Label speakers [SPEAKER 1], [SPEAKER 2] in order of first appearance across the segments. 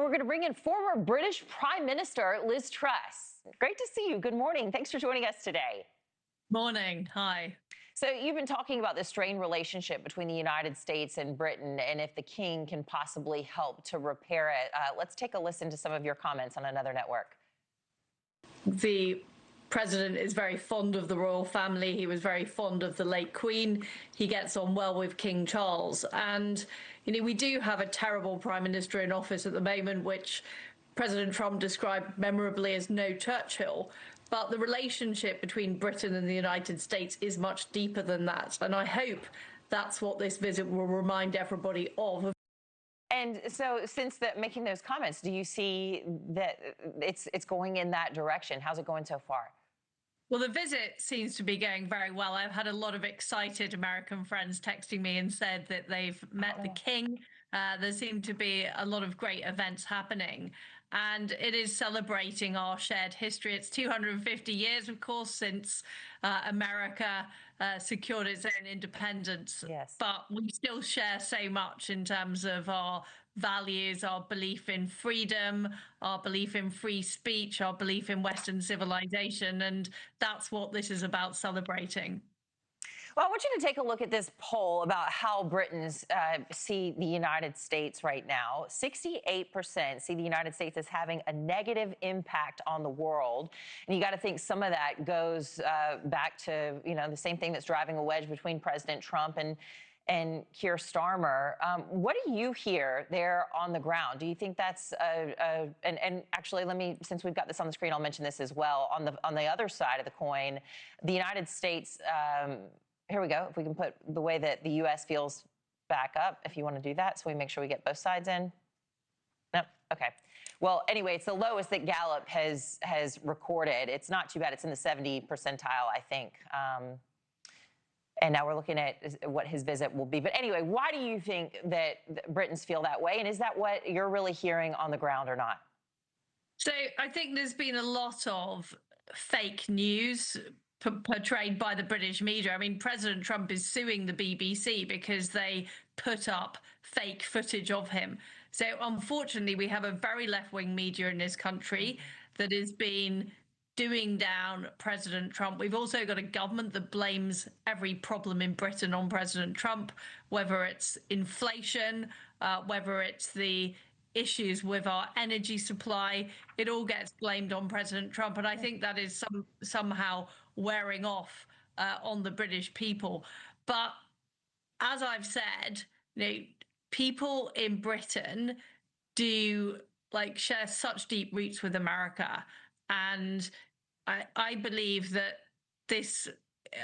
[SPEAKER 1] we're going to bring in former British Prime Minister Liz Truss. Great to see you. Good morning. Thanks for joining us today.
[SPEAKER 2] Morning. Hi.
[SPEAKER 1] So you've been talking about the strained relationship between the United States and Britain and if the king can possibly help to repair it. Let's take a listen to some of your comments on another network.
[SPEAKER 2] The president is very fond of the royal family. He was very fond of the late Queen. He gets on well with King Charles. And, we do have a terrible prime minister in office at the moment, which President Trump described memorably as no Churchill. But the relationship between Britain and the United States is much deeper than that. And I hope that's what this visit will remind everybody of.
[SPEAKER 1] And so since making those comments, do you see that it's going in that direction? How's it going so far?
[SPEAKER 2] Well, the visit seems to be going very well. I've had a lot of excited American friends texting me and said that they've met the king. There seem to be a lot of great events happening. And it is celebrating our shared history. It's 250 years, of course, since America secured its own independence.
[SPEAKER 1] Yes.
[SPEAKER 2] But we still share so much in terms of our values, our belief in freedom, our belief in free speech, our belief in Western civilization. And that's what this is about celebrating.
[SPEAKER 1] Well, I want you to take a look at this poll about how Britons see the United States right now. 68% see the United States as having a negative impact on the world. And you got to think some of that goes back to, the same thing that's driving a wedge between President Trump and Keir Starmer. What do you hear there on the ground? Do you think that's and actually, since we've got this on the screen, I'll mention this as well. On the other side of the coin, the United States, here we go. If we can put the way that the U.S. feels back up, if you want to do that, so we make sure we get both sides in. No, okay. Well, anyway, it's the lowest that Gallup has recorded. It's not too bad. It's in the 70 percentile, I think. And now we're looking at what his visit will be. But anyway, why do you think that Britons feel that way? And is that what you're really hearing on the ground or not?
[SPEAKER 2] So I think there's been a lot of fake news portrayed by the British media. I mean, President Trump is suing the BBC because they put up fake footage of him. So unfortunately, we have a very left-wing media in this country that has been doing down President Trump. We've also got a government that blames every problem in Britain on President Trump, whether it's inflation, whether it's the issues with our energy supply. It all gets blamed on President Trump. And I think that is somehow wearing off on the British people. But as I've said, people in Britain do share such deep roots with America. And I believe that this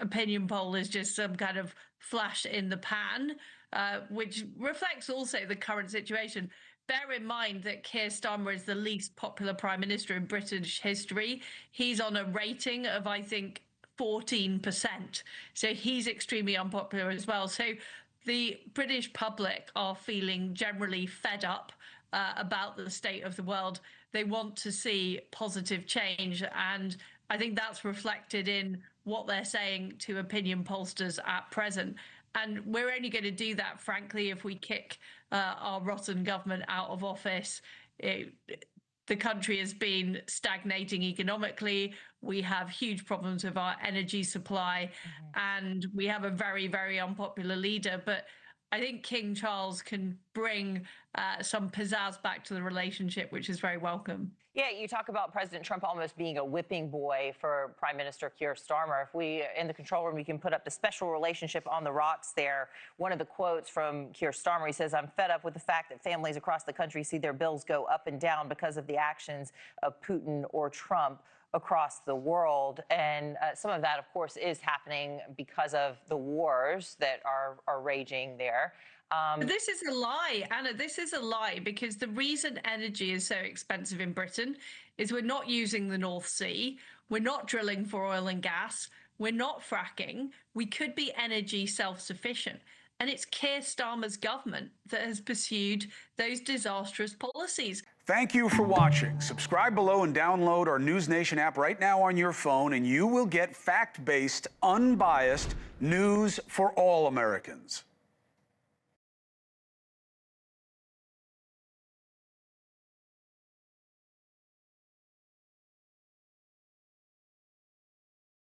[SPEAKER 2] opinion poll is just some kind of flash in the pan, which reflects also the current situation. Bear in mind that Keir Starmer is the least popular prime minister in British history. He's on a rating of, I think, 14%. So he's extremely unpopular as well. So the British public are feeling generally fed up about the state of the world. They want to see positive change. And I think that's reflected in what they're saying to opinion pollsters at present. And we're only going to do that, frankly, if we kick our rotten government out of office. The country has been stagnating economically. We have huge problems with our energy supply, and we have a very, very unpopular leader. But I think King Charles can bring some pizzazz back to the relationship, which is very welcome.
[SPEAKER 1] Yeah, you talk about President Trump almost being a whipping boy for Prime Minister Keir Starmer. If we, in the control room, you can put up the special relationship on the rocks there. One of the quotes from Keir Starmer, he says, "I'm fed up with the fact that families across the country see their bills go up and down because of the actions of Putin or Trump across the world." And some of that, of course, is happening because of the wars that are raging there.
[SPEAKER 2] This is a lie, Anna. This is a lie, because the reason energy is so expensive in Britain is we're not using the North Sea. We're not drilling for oil and gas. We're not fracking. We could be energy self-sufficient. And it's Keir Starmer's government that has pursued those disastrous policies.
[SPEAKER 3] Thank you for watching. Subscribe below and download our NewsNation app right now on your phone, and you will get fact-based, unbiased news for all Americans.